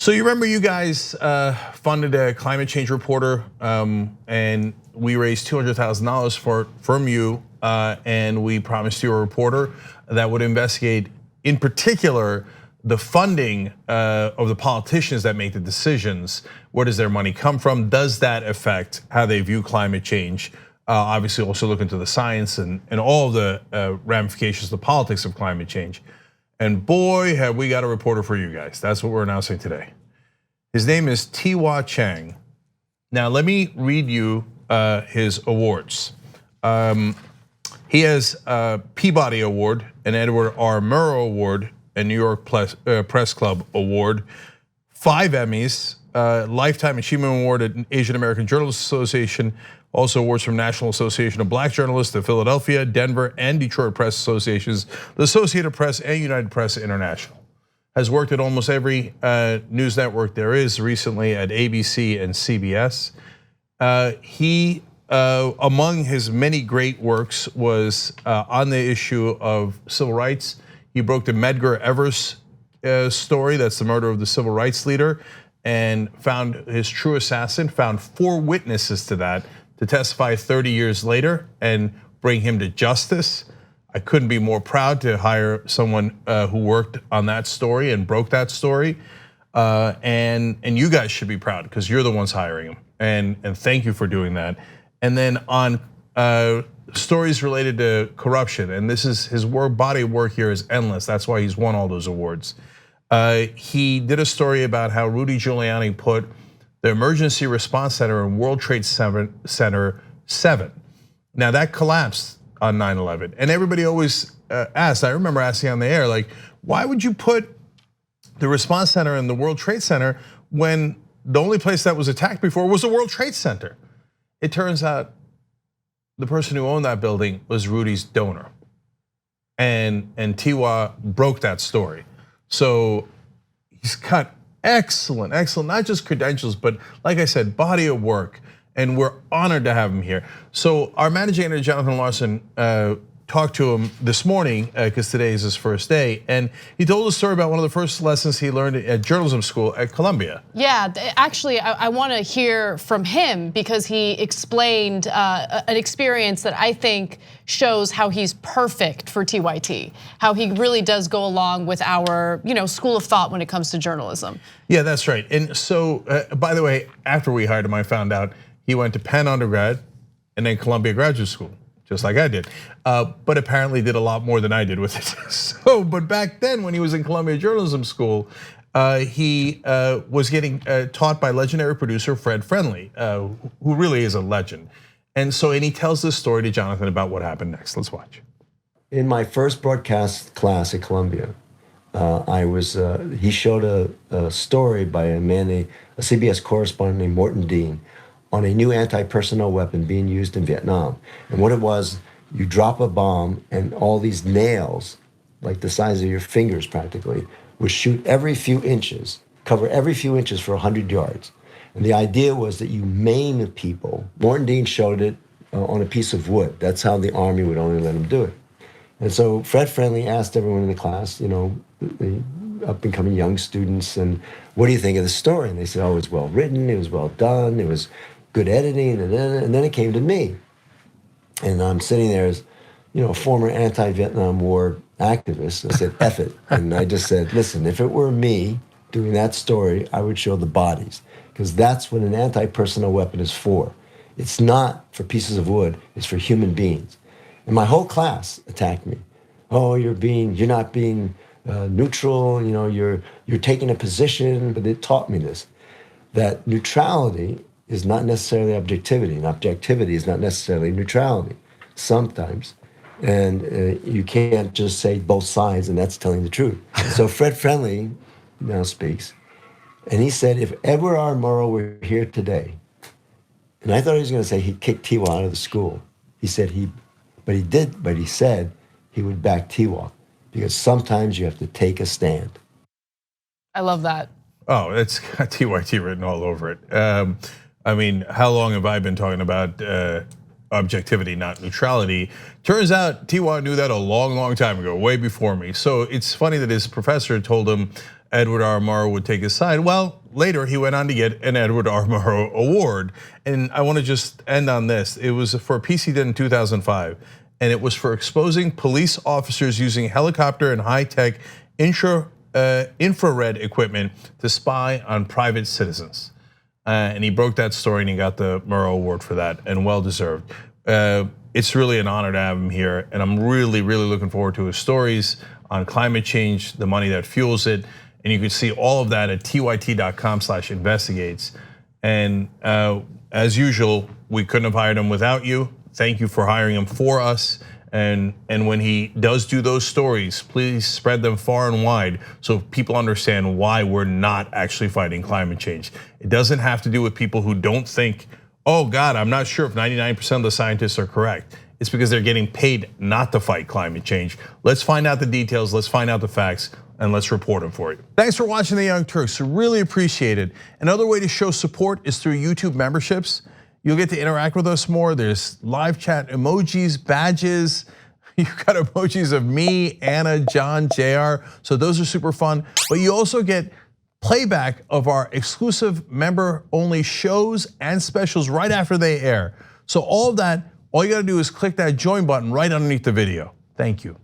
So you remember you guys funded a climate change reporter, and we raised $200,000 from you, and we promised you a reporter that would investigate, in particular, the funding of the politicians that make the decisions. Where does their money come from? Does that affect how they view climate change? Obviously, also look into the science and all of the ramifications, the politics of climate change. And boy, have we got a reporter for you guys. That's what we're announcing today. His name is Ti-Hua Cenk. Now, let me read you his awards. He has a Peabody Award, an Edward R. Murrow Award, a New York Press Club Award, 5 Emmys, Lifetime Achievement Award at Asian American Journalists Association, also awards from National Association of Black Journalists, the Philadelphia, Denver, and Detroit Press Associations, the Associated Press, and United Press International. Has worked at almost every news network there is, recently at ABC and CBS. He, among his many great works, was on the issue of civil rights. He broke the Medgar Evers story, that's the murder of the civil rights leader, and found his true assassin, found 4 witnesses to that, to testify 30 years later and bring him to justice. I couldn't be more proud to hire someone who worked on that story and broke that story. And you guys should be proud because you're the ones hiring him. And thank you for doing that. And then on stories related to corruption, and this is his body of work here is endless. That's why he's won all those awards. He did a story about how Rudy Giuliani put the Emergency Response Center in World Trade Center 7. Now that collapsed on 9/11, and everybody always asked. I remember asking on the air, like, why would you put the response center in the World Trade Center when the only place that was attacked before was the World Trade Center? It turns out the person who owned that building was Rudy's donor, and Ti-Hua broke that story. So he's got excellent, not just credentials, but like I said, body of work. And we're honored to have him here. So our managing editor, Jonathan Larson, talked to him this morning because today is his first day, and he told a story about one of the first lessons he learned at journalism school at Columbia. Yeah, actually, I want to hear from him because he explained an experience that I think shows how he's perfect for TYT, how he really does go along with our school of thought when it comes to journalism. Yeah, that's right. And so, by the way, after we hired him, I found out he went to Penn undergrad and then Columbia Graduate School, just like I did, but apparently did a lot more than I did with it. So, but back then when he was in Columbia Journalism School, he was getting taught by legendary producer Fred Friendly, who really is a legend. And he tells this story to Jonathan about what happened next. Let's watch. In my first broadcast class at Columbia, he showed a story by a CBS correspondent named Morton Dean, on a new anti-personnel weapon being used in Vietnam. And what it was, you drop a bomb and all these nails, like the size of your fingers practically, would shoot every few inches, cover every few inches for 100 yards. And the idea was that you maim people. Morton Dean showed it on a piece of wood. That's how the Army would only let him do it. And so Fred Friendly asked everyone in the class, the up and coming young students, and what do you think of the story? And they said, oh, it was well written, it was well done, it was good editing, and then it came to me. And I'm sitting there as, a former anti-Vietnam War activist. I said, F it. And I just said, listen, if it were me doing that story, I would show the bodies, because that's what an anti-personnel weapon is for. It's not for pieces of wood, it's for human beings. And my whole class attacked me. Oh, you're not being neutral, you're taking a position, but it taught me this, that neutrality is not necessarily objectivity, and objectivity is not necessarily neutrality sometimes. And you can't just say both sides, and that's telling the truth. So Fred Friendly now speaks, and he said, if Edward R. Murrow were here today, and I thought he was going to say he kicked Ti-Hua out of the school. He said he said he would back Ti-Hua, because sometimes you have to take a stand. I love that. Oh, it's got TYT written all over it. I mean, how long have I been talking about objectivity, not neutrality? Turns out Ti-Hua knew that a long time ago, way before me. So it's funny that his professor told him Edward R. Murrow would take his side. Well, later he went on to get an Edward R. Murrow Award. And I want to just end on this. It was for a piece he did in 2005. And it was for exposing police officers using helicopter and high-tech infrared equipment to spy on private citizens. And he broke that story and he got the Murrow Award for that, and well deserved. It's really an honor to have him here, and I'm really, really looking forward to his stories on climate change, the money that fuels it, and you can see all of that at tyt.com/investigates. And as usual, we couldn't have hired him without you. Thank you for hiring him for us. And when he does do those stories, please spread them far and wide so people understand why we're not actually fighting climate change. It doesn't have to do with people who don't think, oh God, I'm not sure if 99% of the scientists are correct. It's because they're getting paid not to fight climate change. Let's find out the details, let's find out the facts, and let's report them for you. Thanks for watching The Young Turks, really appreciate it. Another way to show support is through YouTube memberships. You'll get to interact with us more. There's live chat emojis, badges. You've got emojis of me, Anna, John, JR. So those are super fun. But you also get playback of our exclusive member-only shows and specials right after they air. So all of that, all you gotta do is click that join button right underneath the video. Thank you.